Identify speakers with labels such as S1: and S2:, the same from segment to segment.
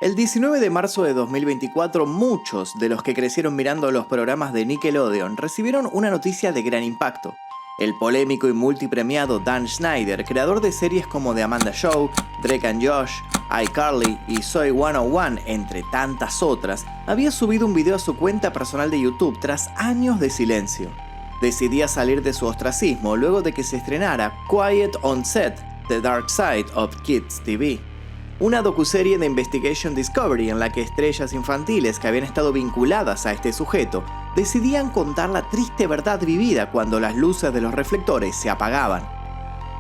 S1: El 19 de marzo de 2024, muchos de los que crecieron mirando los programas de Nickelodeon recibieron una noticia de gran impacto. El polémico y multipremiado Dan Schneider, creador de series como The Amanda Show, Drake and Josh, iCarly y Zoey 101, entre tantas otras, había subido un video a su cuenta personal de YouTube tras años de silencio. Decidía salir de su ostracismo luego de que se estrenara Quiet on Set, The Dark Side of Kids TV, una docuserie de Investigation Discovery en la que estrellas infantiles que habían estado vinculadas a este sujeto decidían contar la triste verdad vivida cuando las luces de los reflectores se apagaban.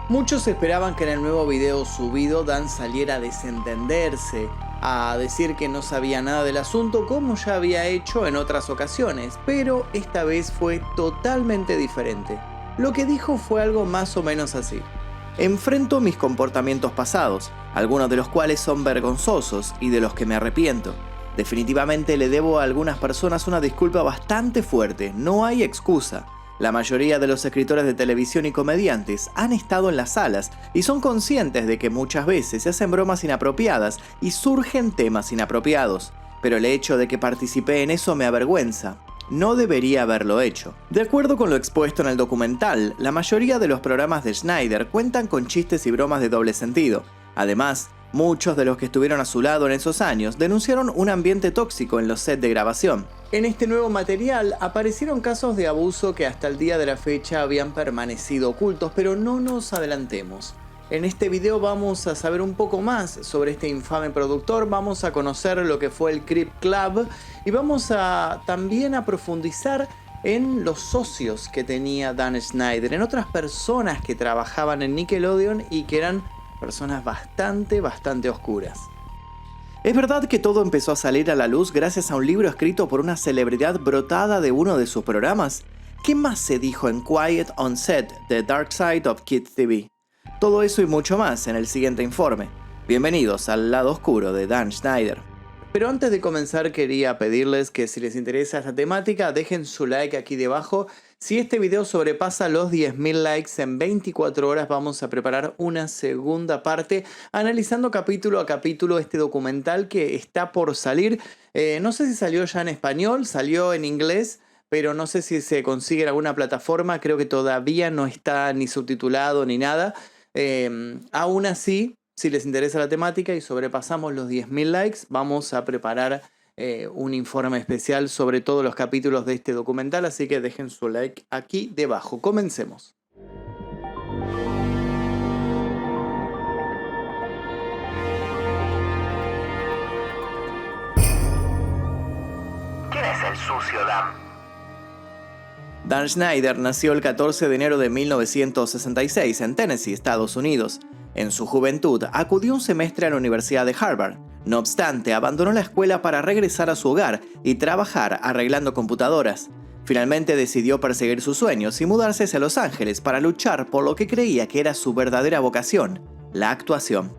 S1: Muchos esperaban que en el nuevo video subido Dan saliera a desentenderse, a decir que no sabía nada del asunto como ya había hecho en otras ocasiones, pero esta vez fue totalmente diferente. Lo que dijo fue algo más o menos así: enfrento mis comportamientos pasados, algunos de los cuales son vergonzosos y de los que me arrepiento. Definitivamente le debo a algunas personas una disculpa bastante fuerte, no hay excusa. La mayoría de los escritores de televisión y comediantes han estado en las salas y son conscientes de que muchas veces se hacen bromas inapropiadas y surgen temas inapropiados, pero el hecho de que participé en eso me avergüenza. No debería haberlo hecho. De acuerdo con lo expuesto en el documental, la mayoría de los programas de Schneider cuentan con chistes y bromas de doble sentido. Además, muchos de los que estuvieron a su lado en esos años denunciaron un ambiente tóxico en los sets de grabación. En este nuevo material aparecieron casos de abuso que hasta el día de la fecha habían permanecido ocultos, pero no nos adelantemos. En este video vamos a saber un poco más sobre este infame productor, vamos a conocer lo que fue el Creep Club y vamos a también a profundizar en los socios que tenía Dan Schneider, en otras personas que trabajaban en Nickelodeon y que eran personas bastante oscuras. ¿Es verdad que todo empezó a salir a la luz gracias a un libro escrito por una celebridad brotada de uno de sus programas? ¿Qué más se dijo en Quiet on Set, The Dark Side of Kids TV? Todo eso y mucho más en el siguiente informe. Bienvenidos al lado oscuro de Dan Schneider. Pero antes de comenzar quería pedirles que si les interesa esta temática dejen su like aquí debajo. Si este video sobrepasa los 10.000 likes en 24 horas vamos a preparar una segunda parte analizando capítulo a capítulo este documental que está por salir. No sé si salió ya en español, salió en inglés, pero no sé si se consigue en alguna plataforma. Creo que todavía no está ni subtitulado ni nada. Aún así, si les interesa la temática y sobrepasamos los 10.000 likes, vamos a preparar un informe especial sobre todos los capítulos de este documental, así que dejen su like aquí debajo. Comencemos.
S2: ¿Quién es el sucio, Dan?
S1: Dan Schneider nació el 14 de enero de 1966 en Tennessee, Estados Unidos. En su juventud acudió un semestre a la Universidad de Harvard. No obstante, abandonó la escuela para regresar a su hogar y trabajar arreglando computadoras. Finalmente decidió perseguir sus sueños y mudarse hacia Los Ángeles para luchar por lo que creía que era su verdadera vocación, la actuación.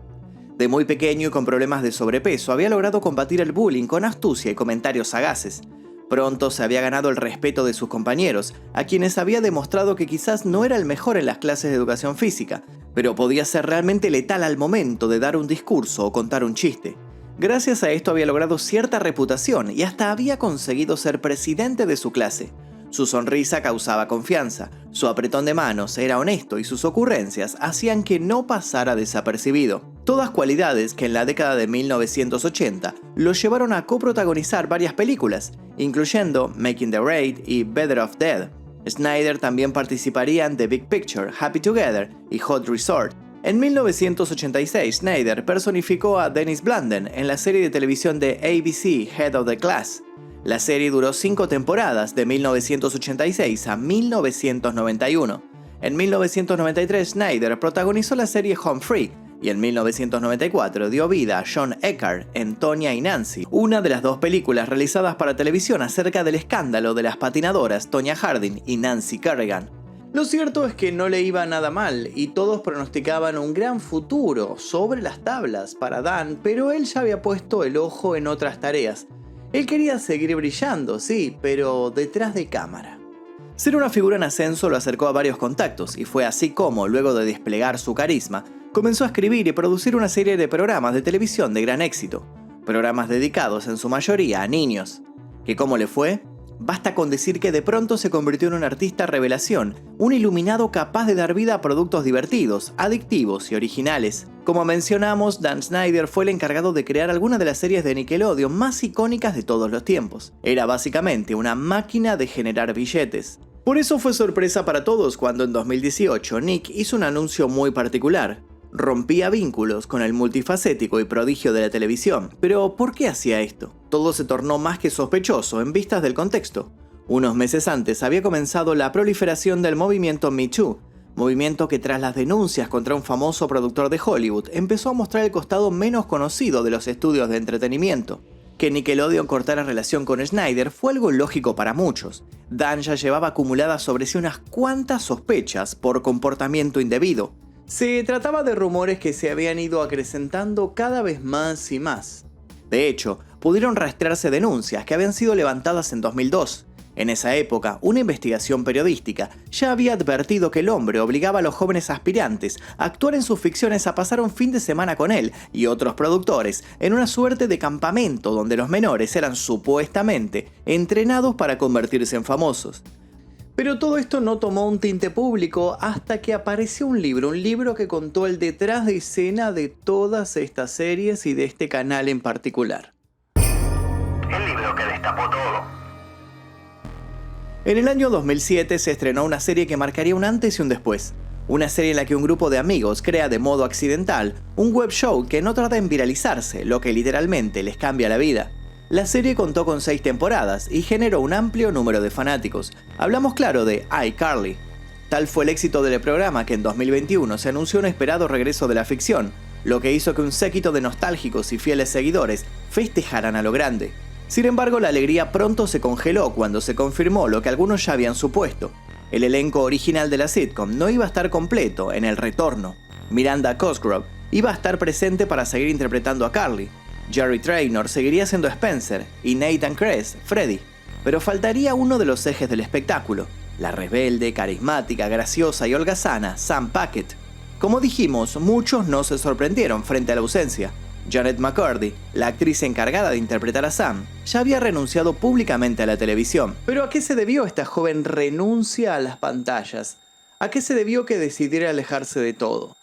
S1: De muy pequeño y con problemas de sobrepeso, había logrado combatir el bullying con astucia y comentarios sagaces. Pronto se había ganado el respeto de sus compañeros, a quienes había demostrado que quizás no era el mejor en las clases de educación física, pero podía ser realmente letal al momento de dar un discurso o contar un chiste. Gracias a esto había logrado cierta reputación y hasta había conseguido ser presidente de su clase. Su sonrisa causaba confianza, su apretón de manos era honesto y sus ocurrencias hacían que no pasara desapercibido. Todas cualidades que en la década de 1980 lo llevaron a coprotagonizar varias películas, incluyendo Making the Raid y Better Off Dead. Schneider también participaría en The Big Picture, Happy Together y Hot Resort. En 1986, Schneider personificó a Dennis Blunden en la serie de televisión de ABC Head of the Class. La serie duró 5 temporadas, de 1986 a 1991. En 1993, Schneider protagonizó la serie Home Free, y en 1994 dio vida a John Eckhart en Tonya y Nancy, una de las dos películas realizadas para televisión acerca del escándalo de las patinadoras Tonya Harding y Nancy Kerrigan. Lo cierto es que no le iba nada mal y todos pronosticaban un gran futuro sobre las tablas para Dan, pero él ya había puesto el ojo en otras tareas. Él quería seguir brillando, sí, pero detrás de cámara. Ser una figura en ascenso lo acercó a varios contactos y fue así como, luego de desplegar su carisma, comenzó a escribir y producir una serie de programas de televisión de gran éxito. programas dedicados en su mayoría a niños. ¿Que cómo le fue? Basta con decir que de pronto se convirtió en un artista revelación, un iluminado capaz de dar vida a productos divertidos, adictivos y originales. Como mencionamos, Dan Schneider fue el encargado de crear algunas de las series de Nickelodeon más icónicas de todos los tiempos. Era básicamente una máquina de generar billetes. Por eso fue sorpresa para todos cuando en 2018 Nick hizo un anuncio muy particular. Rompía vínculos con el multifacético y prodigio de la televisión. Pero, ¿por qué hacía esto? Todo se tornó más que sospechoso en vistas del contexto. Unos meses antes había comenzado la proliferación del movimiento Me Too, movimiento que tras las denuncias contra un famoso productor de Hollywood empezó a mostrar el costado menos conocido de los estudios de entretenimiento. Que Nickelodeon cortara relación con Schneider fue algo lógico para muchos. Dan ya llevaba acumuladas sobre sí unas cuantas sospechas por comportamiento indebido. Se trataba de rumores que se habían ido acrecentando cada vez más y más. De hecho, pudieron rastrearse denuncias que habían sido levantadas en 2002. En esa época, una investigación periodística ya había advertido que el hombre obligaba a los jóvenes aspirantes a actuar en sus ficciones a pasar un fin de semana con él y otros productores en una suerte de campamento donde los menores eran supuestamente entrenados para convertirse en famosos. Pero todo esto no tomó un tinte público hasta que apareció un libro que contó el detrás de escena de todas estas series y de este canal en particular.
S2: El libro que destapó todo.
S1: En el año 2007 se estrenó una serie que marcaría un antes y un después. Una serie en la que un grupo de amigos crea de modo accidental un web show que no trata en viralizarse, lo que literalmente les cambia la vida. La serie contó con 6 temporadas y generó un amplio número de fanáticos. Hablamos claro de iCarly. Tal fue el éxito del programa que en 2021 se anunció un esperado regreso de la ficción, lo que hizo que un séquito de nostálgicos y fieles seguidores festejaran a lo grande. Sin embargo, la alegría pronto se congeló cuando se confirmó lo que algunos ya habían supuesto. El elenco original de la sitcom no iba a estar completo en el retorno. Miranda Cosgrove iba a estar presente para seguir interpretando a Carly. Jerry Trainor seguiría siendo Spencer y Nathan Kress, Freddy. Pero faltaría uno de los ejes del espectáculo, la rebelde, carismática, graciosa y holgazana Sam Packett. Como dijimos, muchos no se sorprendieron frente a la ausencia. Janet McCurdy, la actriz encargada de interpretar a Sam, ya había renunciado públicamente a la televisión. ¿Pero a qué se debió esta joven renuncia a las pantallas? ¿A qué se debió que decidiera alejarse de todo?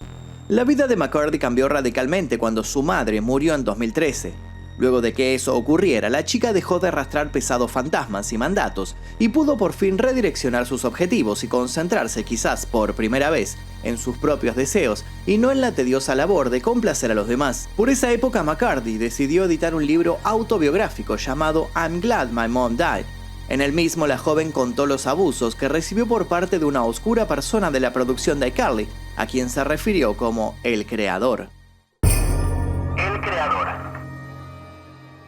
S1: La vida de McCurdy cambió radicalmente cuando su madre murió en 2013. Luego de que eso ocurriera, la chica dejó de arrastrar pesados fantasmas y mandatos y pudo por fin redireccionar sus objetivos y concentrarse quizás por primera vez en sus propios deseos y no en la tediosa labor de complacer a los demás. Por esa época McCurdy decidió editar un libro autobiográfico llamado I'm Glad My Mom Died. En el mismo la joven contó los abusos que recibió por parte de una oscura persona de la producción de iCarly, a quien se refirió como el creador.
S2: El creador.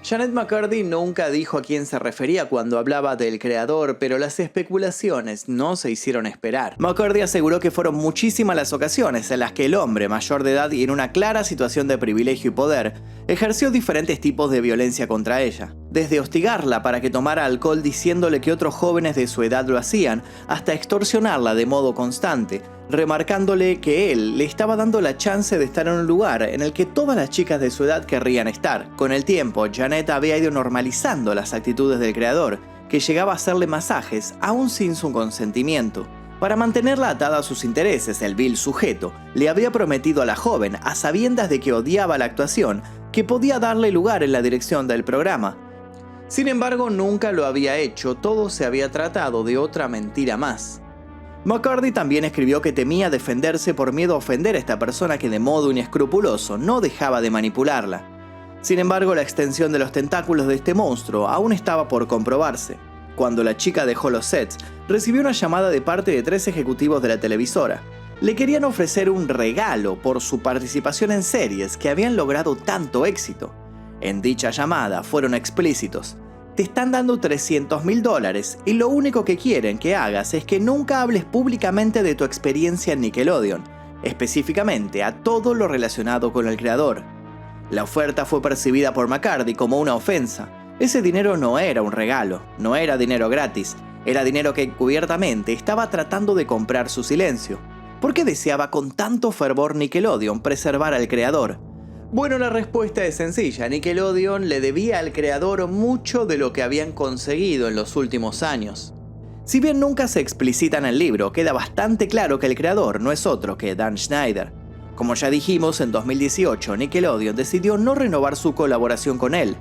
S1: Janet McCurdy nunca dijo a quién se refería cuando hablaba del creador, pero las especulaciones no se hicieron esperar. McCurdy aseguró que fueron muchísimas las ocasiones en las que el hombre mayor de edad y en una clara situación de privilegio y poder ejerció diferentes tipos de violencia contra ella. Desde hostigarla para que tomara alcohol diciéndole que otros jóvenes de su edad lo hacían, hasta extorsionarla de modo constante, remarcándole que él le estaba dando la chance de estar en un lugar en el que todas las chicas de su edad querrían estar. Con el tiempo, Janet había ido normalizando las actitudes del creador, que llegaba a hacerle masajes aún sin su consentimiento. Para mantenerla atada a sus intereses, el vil sujeto le había prometido a la joven, a sabiendas de que odiaba la actuación, que podía darle lugar en la dirección del programa. Sin embargo, nunca lo había hecho, todo se había tratado de otra mentira más. McCurdy también escribió que temía defenderse por miedo a ofender a esta persona que de modo inescrupuloso no dejaba de manipularla. Sin embargo, la extensión de los tentáculos de este monstruo aún estaba por comprobarse. Cuando la chica dejó los sets, recibió una llamada de parte de 3 ejecutivos de la televisora. Le querían ofrecer un regalo por su participación en series que habían logrado tanto éxito. En dicha llamada fueron explícitos. Te están dando $300,000 y lo único que quieren que hagas es que nunca hables públicamente de tu experiencia en Nickelodeon, específicamente a todo lo relacionado con el creador. La oferta fue percibida por McCurdy como una ofensa. Ese dinero no era un regalo, no era dinero gratis, era dinero que encubiertamente estaba tratando de comprar su silencio. ¿Por qué deseaba con tanto fervor Nickelodeon preservar al creador? Bueno, la respuesta es sencilla. Nickelodeon le debía al creador mucho de lo que habían conseguido en los últimos años. Si bien nunca se explicita en el libro, queda bastante claro que el creador no es otro que Dan Schneider. Como ya dijimos, en 2018 Nickelodeon decidió no renovar su colaboración con él.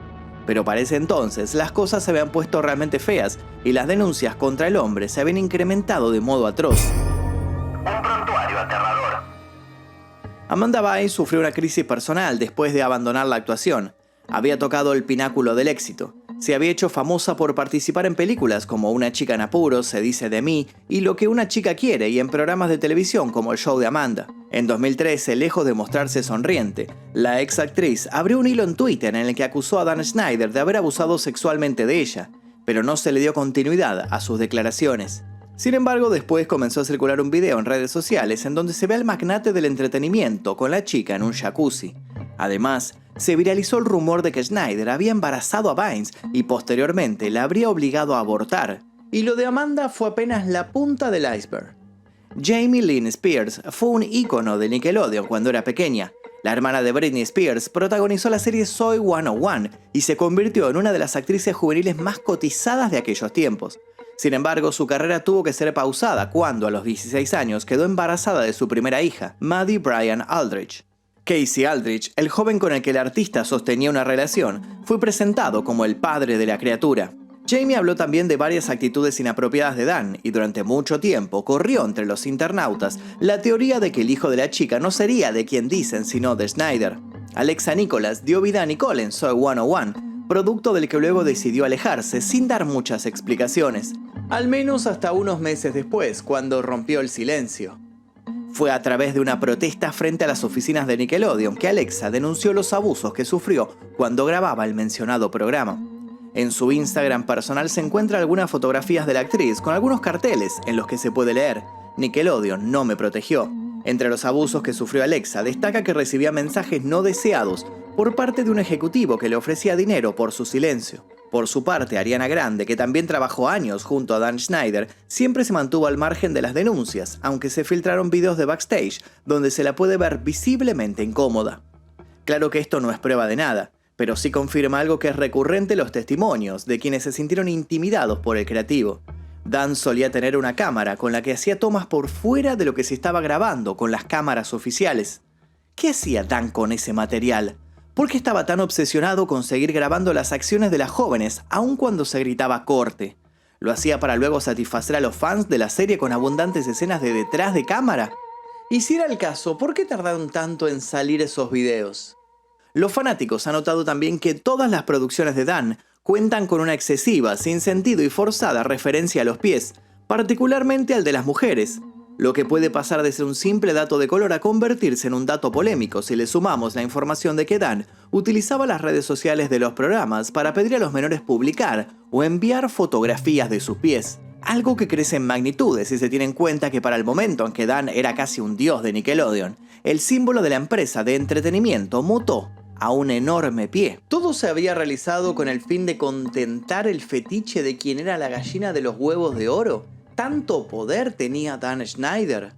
S1: Pero para ese entonces las cosas se habían puesto realmente feas y las denuncias contra el hombre se habían incrementado de modo atroz.
S2: Un prontuario aterrador.
S1: Amanda Bynes sufrió una crisis personal después de abandonar la actuación. Había tocado el pináculo del éxito. Se había hecho famosa por participar en películas como Una chica en apuros, Se dice de mí y Lo que una chica quiere, y en programas de televisión como El show de Amanda. En 2013, lejos de mostrarse sonriente, la ex actriz abrió un hilo en Twitter en el que acusó a Dan Schneider de haber abusado sexualmente de ella, pero no se le dio continuidad a sus declaraciones. Sin embargo, después comenzó a circular un video en redes sociales en donde se ve al magnate del entretenimiento con la chica en un jacuzzi. Además, se viralizó el rumor de que Schneider había embarazado a Bynes y posteriormente la habría obligado a abortar. Y lo de Amanda fue apenas la punta del iceberg. Jamie Lynn Spears fue un ícono de Nickelodeon cuando era pequeña. La hermana de Britney Spears protagonizó la serie Soy 101 y se convirtió en una de las actrices juveniles más cotizadas de aquellos tiempos. Sin embargo, su carrera tuvo que ser pausada cuando a los 16 años quedó embarazada de su primera hija, Maddie Bryan Aldridge. Casey Aldridge, el joven con el que el artista sostenía una relación, fue presentado como el padre de la criatura. Jamie habló también de varias actitudes inapropiadas de Dan y durante mucho tiempo corrió entre los internautas la teoría de que el hijo de la chica no sería de quien dicen sino de Schneider. Alexa Nicholas dio vida a Nicole en Soy 101, producto del que luego decidió alejarse sin dar muchas explicaciones, al menos hasta unos meses después, cuando rompió el silencio. Fue a través de una protesta frente a las oficinas de Nickelodeon que Alexa denunció los abusos que sufrió cuando grababa el mencionado programa. En su Instagram personal se encuentran algunas fotografías de la actriz con algunos carteles en los que se puede leer: Nickelodeon no me protegió. Entre los abusos que sufrió Alexa destaca que recibía mensajes no deseados por parte de un ejecutivo que le ofrecía dinero por su silencio. Por su parte, Ariana Grande, que también trabajó años junto a Dan Schneider, siempre se mantuvo al margen de las denuncias, aunque se filtraron videos de backstage donde se la puede ver visiblemente incómoda. Claro que esto no es prueba de nada, pero sí confirma algo que es recurrente en los testimonios de quienes se sintieron intimidados por el creativo. Dan solía tener una cámara con la que hacía tomas por fuera de lo que se estaba grabando con las cámaras oficiales. ¿Qué hacía Dan con ese material? ¿Por qué estaba tan obsesionado con seguir grabando las acciones de las jóvenes, aun cuando se gritaba corte? ¿Lo hacía para luego satisfacer a los fans de la serie con abundantes escenas de detrás de cámara? Y si era el caso, ¿por qué tardaron tanto en salir esos videos? Los fanáticos han notado también que todas las producciones de Dan cuentan con una excesiva, sin sentido y forzada referencia a los pies, particularmente al de las mujeres, lo que puede pasar de ser un simple dato de color a convertirse en un dato polémico si le sumamos la información de que Dan utilizaba las redes sociales de los programas para pedir a los menores publicar o enviar fotografías de sus pies. Algo que crece en magnitudes si se tiene en cuenta que para el momento en que Dan era casi un dios de Nickelodeon, el símbolo de la empresa de entretenimiento mutó a un enorme pie. Todo se había realizado con el fin de contentar el fetiche de quien era la gallina de los huevos de oro. ¿Tanto poder tenía Dan Schneider?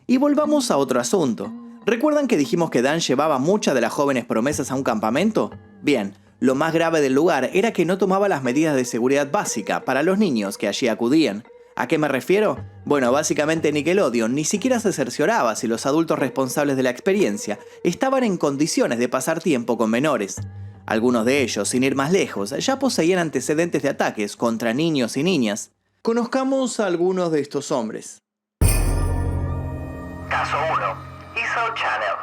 S1: Y volvamos a otro asunto. ¿Recuerdan que dijimos que Dan llevaba muchas de las jóvenes promesas a un campamento? Bien, lo más grave del lugar era que no tomaba las medidas de seguridad básica para los niños que allí acudían. ¿A qué me refiero? Bueno, básicamente Nickelodeon ni siquiera se cercioraba si los adultos responsables de la experiencia estaban en condiciones de pasar tiempo con menores. Algunos de ellos, sin ir más lejos, ya poseían antecedentes de ataques contra niños y niñas. Conozcamos a algunos de estos hombres.
S2: Caso 1. Isel Channel.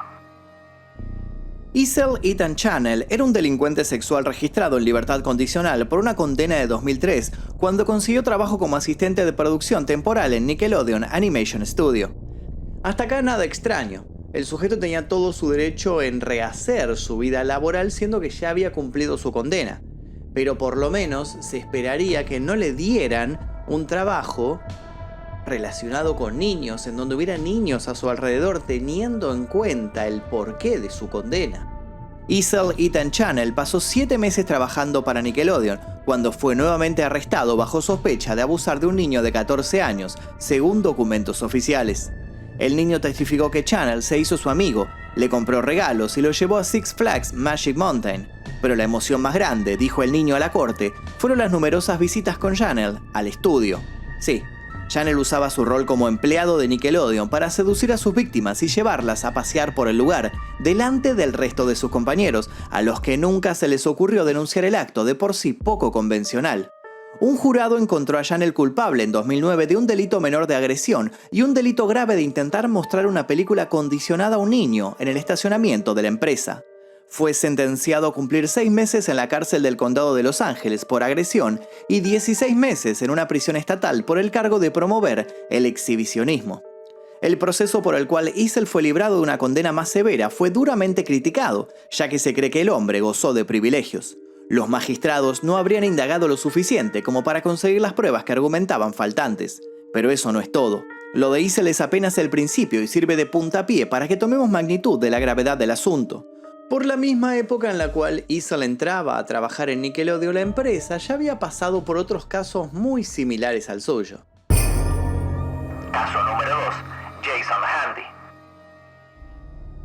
S1: Isel Ethan Channel era un delincuente sexual registrado en libertad condicional por una condena de 2003 cuando consiguió trabajo como asistente de producción temporal en Nickelodeon Animation Studio. Hasta acá nada extraño. El sujeto tenía todo su derecho en rehacer su vida laboral siendo que ya había cumplido su condena. Pero por lo menos se esperaría que no le dieran un trabajo relacionado con niños, en donde hubiera niños a su alrededor teniendo en cuenta el porqué de su condena. Isel Ethan Channel pasó 7 meses trabajando para Nickelodeon, cuando fue nuevamente arrestado bajo sospecha de abusar de un niño de 14 años, según documentos oficiales. El niño testificó que Channel se hizo su amigo Le compró regalos y lo llevó a Six Flags Magic Mountain. Pero la emoción más grande, dijo el niño a la corte, fueron las numerosas visitas con Janelle al estudio. Sí, Janelle usaba su rol como empleado de Nickelodeon para seducir a sus víctimas y llevarlas a pasear por el lugar, delante del resto de sus compañeros, a los que nunca se les ocurrió denunciar el acto de por sí poco convencional. Un jurado encontró a Janelle culpable en 2009 de un delito menor de agresión y un delito grave de intentar mostrar una película condicionada a un niño en el estacionamiento de la empresa. Fue sentenciado a cumplir 6 meses en la cárcel del condado de Los Ángeles por agresión y 16 meses en una prisión estatal por el cargo de promover el exhibicionismo. El proceso por el cual Issel fue librado de una condena más severa fue duramente criticado, ya que se cree que el hombre gozó de privilegios. Los magistrados no habrían indagado lo suficiente como para conseguir las pruebas que argumentaban faltantes. Pero eso no es todo. Lo de Issel es apenas el principio y sirve de puntapié para que tomemos magnitud de la gravedad del asunto. Por la misma época en la cual Issel entraba a trabajar en Nickelodeon, la empresa ya había pasado por otros casos muy similares al suyo.
S2: Caso número 2. Jason Handy.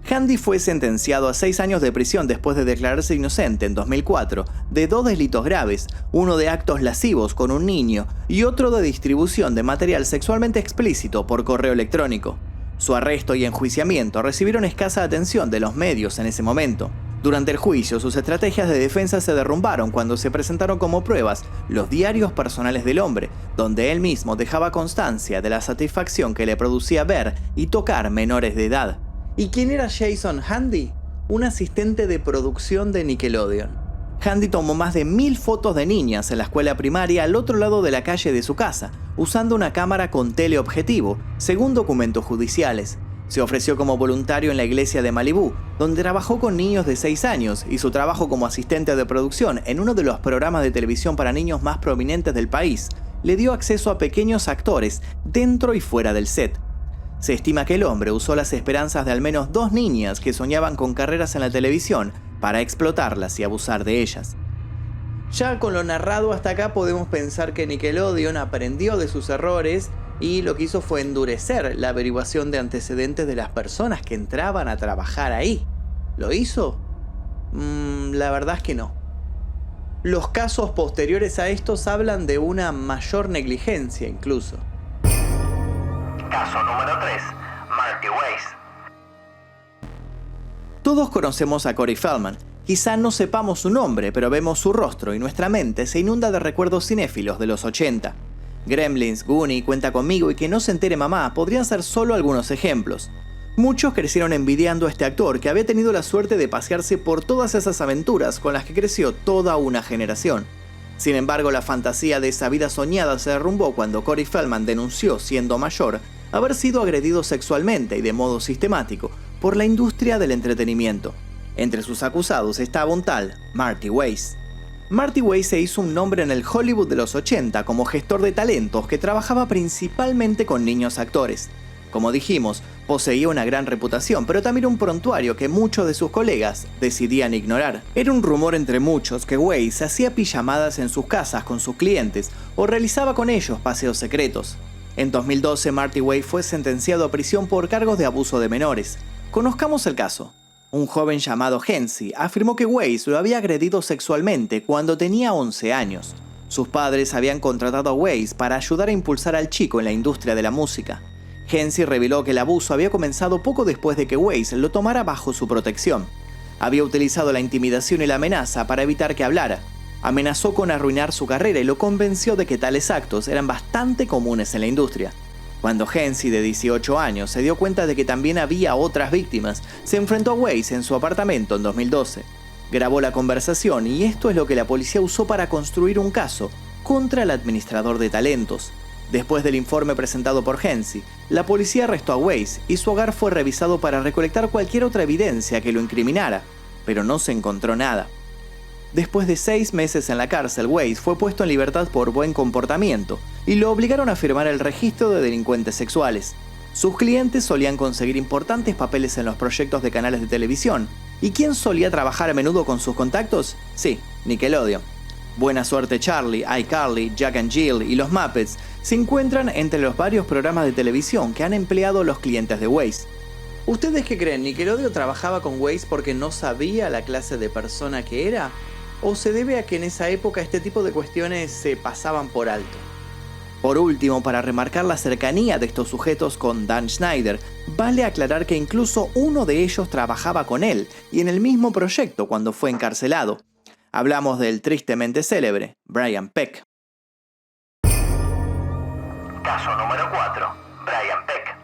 S1: Handy fue sentenciado a 6 años de prisión después de declararse inocente en 2004 de 2 delitos graves, uno de actos lascivos con un niño y otro de distribución de material sexualmente explícito por correo electrónico. Su arresto y enjuiciamiento recibieron escasa atención de los medios en ese momento. Durante el juicio, sus estrategias de defensa se derrumbaron cuando se presentaron como pruebas los diarios personales del hombre, donde él mismo dejaba constancia de la satisfacción que le producía ver y tocar menores de edad. ¿Y quién era Jason Handy? Un asistente de producción de Nickelodeon. Handy tomó más de 1000 fotos de niñas en la escuela primaria al otro lado de la calle de su casa, usando una cámara con teleobjetivo, según documentos judiciales. Se ofreció como voluntario en la iglesia de Malibú, donde trabajó con niños de 6 años, y su trabajo como asistente de producción en uno de los programas de televisión para niños más prominentes del país le dio acceso a pequeños actores dentro y fuera del set. Se estima que el hombre usó las esperanzas de al menos 2 niñas que soñaban con carreras en la televisión para explotarlas y abusar de ellas. Ya con lo narrado hasta acá podemos pensar que Nickelodeon aprendió de sus errores y lo que hizo fue endurecer la averiguación de antecedentes de las personas que entraban a trabajar ahí. ¿Lo hizo? La verdad es que no. Los casos posteriores a estos hablan de una mayor negligencia incluso.
S2: Caso número 3. Marty Weiss.
S1: Todos conocemos a Corey Feldman. Quizá no sepamos su nombre, pero vemos su rostro y nuestra mente se inunda de recuerdos cinéfilos de los 80. Gremlins, Goonies, Cuenta conmigo y Que no se entere mamá podrían ser solo algunos ejemplos. Muchos crecieron envidiando a este actor que había tenido la suerte de pasearse por todas esas aventuras con las que creció toda una generación. Sin embargo, la fantasía de esa vida soñada se derrumbó cuando Corey Feldman denunció, siendo mayor, haber sido agredido sexualmente y de modo sistemático por la industria del entretenimiento. Entre sus acusados estaba un tal Marty Weiss. Marty Weiss se hizo un nombre en el Hollywood de los 80 como gestor de talentos que trabajaba principalmente con niños actores. Como dijimos, poseía una gran reputación, pero también un prontuario que muchos de sus colegas decidían ignorar. Era un rumor entre muchos que Weiss hacía pijamadas en sus casas con sus clientes o realizaba con ellos paseos secretos. En 2012, Marty Weiss fue sentenciado a prisión por cargos de abuso de menores. Conozcamos el caso. Un joven llamado Hensi afirmó que Weiss lo había agredido sexualmente cuando tenía 11 años. Sus padres habían contratado a Weiss para ayudar a impulsar al chico en la industria de la música. Hensi reveló que el abuso había comenzado poco después de que Weiss lo tomara bajo su protección. Había utilizado la intimidación y la amenaza para evitar que hablara. Amenazó con arruinar su carrera y lo convenció de que tales actos eran bastante comunes en la industria. Cuando Hensi, de 18 años, se dio cuenta de que también había otras víctimas, se enfrentó a Weiss en su apartamento en 2012. Grabó la conversación y esto es lo que la policía usó para construir un caso contra el administrador de talentos. Después del informe presentado por Hensi, la policía arrestó a Weiss y su hogar fue revisado para recolectar cualquier otra evidencia que lo incriminara, pero no se encontró nada. Después de 6 meses en la cárcel, Weiss fue puesto en libertad por buen comportamiento y lo obligaron a firmar el registro de delincuentes sexuales. Sus clientes solían conseguir importantes papeles en los proyectos de canales de televisión. ¿Y quién solía trabajar a menudo con sus contactos? Sí, Nickelodeon. Buena Suerte Charlie, iCarly, Jack and Jill y los Muppets se encuentran entre los varios programas de televisión que han empleado los clientes de Weiss. ¿Ustedes qué creen? ¿Nickelodeon trabajaba con Weisz porque no sabía la clase de persona que era? ¿O se debe a que en esa época este tipo de cuestiones se pasaban por alto? Por último, para remarcar la cercanía de estos sujetos con Dan Schneider, vale aclarar que incluso uno de ellos trabajaba con él y en el mismo proyecto cuando fue encarcelado. Hablamos del tristemente célebre Brian Peck.
S2: Caso número 4. Brian Peck.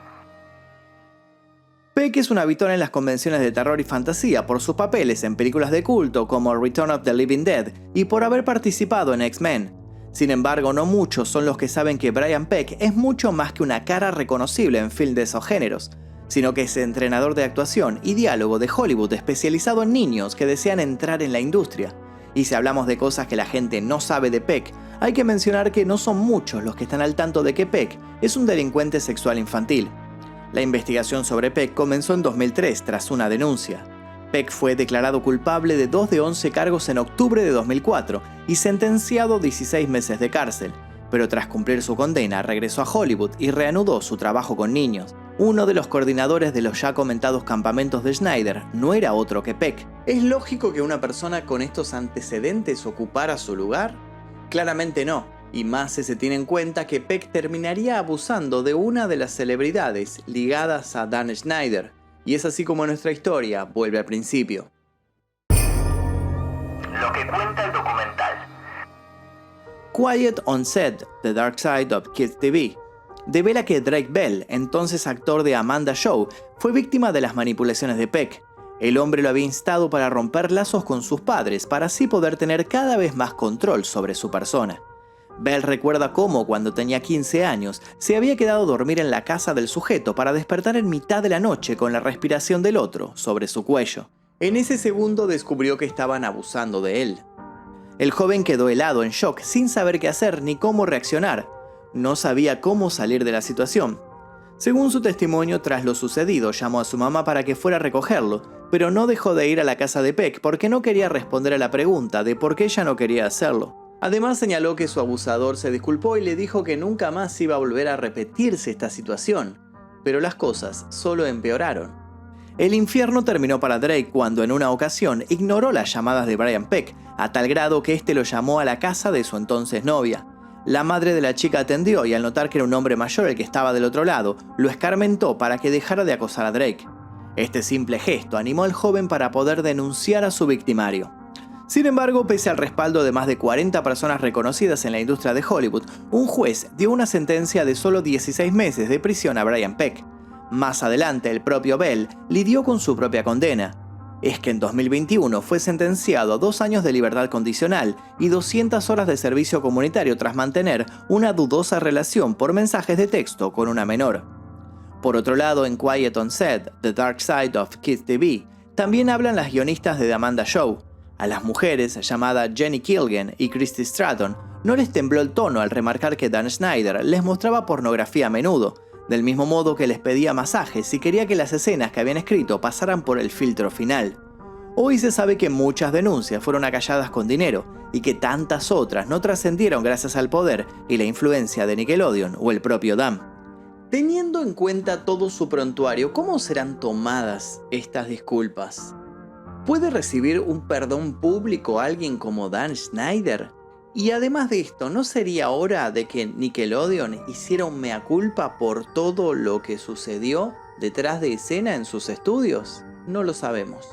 S1: Peck es un habitual en las convenciones de terror y fantasía por sus papeles en películas de culto como Return of the Living Dead y por haber participado en X-Men. Sin embargo, no muchos son los que saben que Brian Peck es mucho más que una cara reconocible en film de esos géneros, sino que es entrenador de actuación y diálogo de Hollywood especializado en niños que desean entrar en la industria. Y si hablamos de cosas que la gente no sabe de Peck, hay que mencionar que no son muchos los que están al tanto de que Peck es un delincuente sexual infantil. La investigación sobre Peck comenzó en 2003 tras una denuncia. Peck fue declarado culpable de 2 de 11 cargos en octubre de 2004 y sentenciado a 16 meses de cárcel, pero tras cumplir su condena regresó a Hollywood y reanudó su trabajo con niños. Uno de los coordinadores de los ya comentados campamentos de Schneider no era otro que Peck. ¿Es lógico que una persona con estos antecedentes ocupara su lugar? Claramente no, y más si se tiene en cuenta que Peck terminaría abusando de una de las celebridades ligadas a Dan Schneider. Y es así como nuestra historia vuelve al principio.
S2: Lo que cuenta el documental.
S1: Quiet on Set, The Dark Side of Kids TV, devela que Drake Bell, entonces actor de Amanda Show, fue víctima de las manipulaciones de Peck. El hombre lo había instado para romper lazos con sus padres para así poder tener cada vez más control sobre su persona. Bell recuerda cómo, cuando tenía 15 años, se había quedado a dormir en la casa del sujeto para despertar en mitad de la noche con la respiración del otro sobre su cuello. En ese segundo descubrió que estaban abusando de él. El joven quedó helado en shock, sin saber qué hacer ni cómo reaccionar. No sabía cómo salir de la situación. Según su testimonio, tras lo sucedido, llamó a su mamá para que fuera a recogerlo, pero no dejó de ir a la casa de Peck porque no quería responder a la pregunta de por qué ella no quería hacerlo. Además señaló que su abusador se disculpó y le dijo que nunca más iba a volver a repetirse esta situación, pero las cosas solo empeoraron. El infierno terminó para Drake cuando en una ocasión ignoró las llamadas de Brian Peck, a tal grado que este lo llamó a la casa de su entonces novia. La madre de la chica atendió y al notar que era un hombre mayor el que estaba del otro lado, lo escarmentó para que dejara de acosar a Drake. Este simple gesto animó al joven para poder denunciar a su victimario. Sin embargo, pese al respaldo de más de 40 personas reconocidas en la industria de Hollywood, un juez dio una sentencia de solo 16 meses de prisión a Brian Peck. Más adelante, el propio Bell lidió con su propia condena. Es que en 2021 fue sentenciado a 2 años de libertad condicional y 200 horas de servicio comunitario tras mantener una dudosa relación por mensajes de texto con una menor. Por otro lado, en Quiet on Set, The Dark Side of Kids TV, también hablan las guionistas de The Amanda Show. A las mujeres, llamadas Jenny Kilgen y Christy Stratton, no les tembló el tono al remarcar que Dan Schneider les mostraba pornografía a menudo, del mismo modo que les pedía masajes y quería que las escenas que habían escrito pasaran por el filtro final. Hoy se sabe que muchas denuncias fueron acalladas con dinero y que tantas otras no trascendieron gracias al poder y la influencia de Nickelodeon o el propio Dan. Teniendo en cuenta todo su prontuario, ¿cómo serán tomadas estas disculpas? ¿Puede recibir un perdón público alguien como Dan Schneider? Y además de esto, ¿no sería hora de que Nickelodeon hiciera un mea culpa por todo lo que sucedió detrás de escena en sus estudios? No lo sabemos.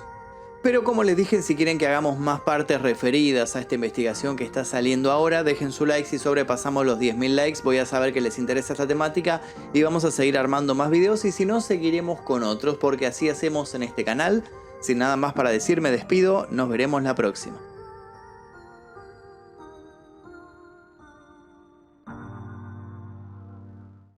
S1: Pero como les dije, si quieren que hagamos más partes referidas a esta investigación que está saliendo ahora, dejen su like. Si sobrepasamos los 10.000 likes, voy a saber que les interesa esta temática y vamos a seguir armando más videos, y si no, seguiremos con otros, porque así hacemos en este canal. Sin nada más para decir, me despido, nos veremos la próxima.